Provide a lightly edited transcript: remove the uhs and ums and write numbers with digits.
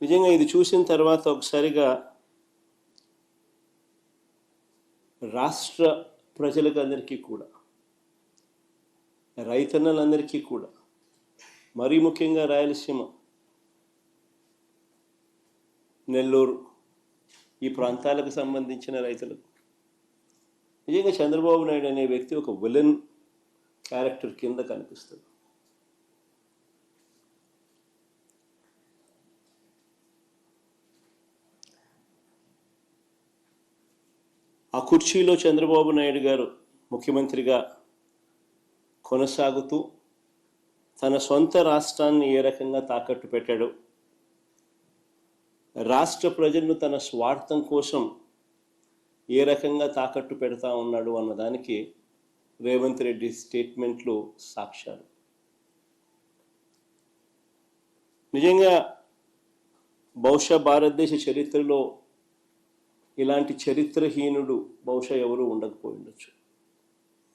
నిజంగా ఇది చూసిన తర్వాత ఒకసారిగా రాష్ట్ర ప్రజలకు అందరికీ కూడా, రైతన్నలందరికీ కూడా, మరీ ముఖ్యంగా రాయలసీమ, నెల్లూరు ఈ ప్రాంతాలకు సంబంధించిన రైతులకు నిజంగా చంద్రబాబు నాయుడు అనే వ్యక్తి ఒక విలన్ క్యారెక్టర్ కింద కనిపిస్తుంది. ఆ కుర్చీలో చంద్రబాబు నాయుడు గారు ముఖ్యమంత్రిగా కొనసాగుతూ తన సొంత రాష్ట్రాన్ని ఏ రకంగా తాకట్టు పెట్టాడు, రాష్ట్ర ప్రజలను తన స్వార్థం కోసం ఏ రకంగా తాకట్టు పెడతా ఉన్నాడు అన్నదానికి రేవంత్ రెడ్డి స్టేట్మెంట్లు సాక్ష్యాలు. నిజంగా బహుశా భారతదేశ చరిత్రలో ఇలాంటి చరిత్రహీనుడు బహుశా ఎవరు ఉండకపోయి ఉండొచ్చు.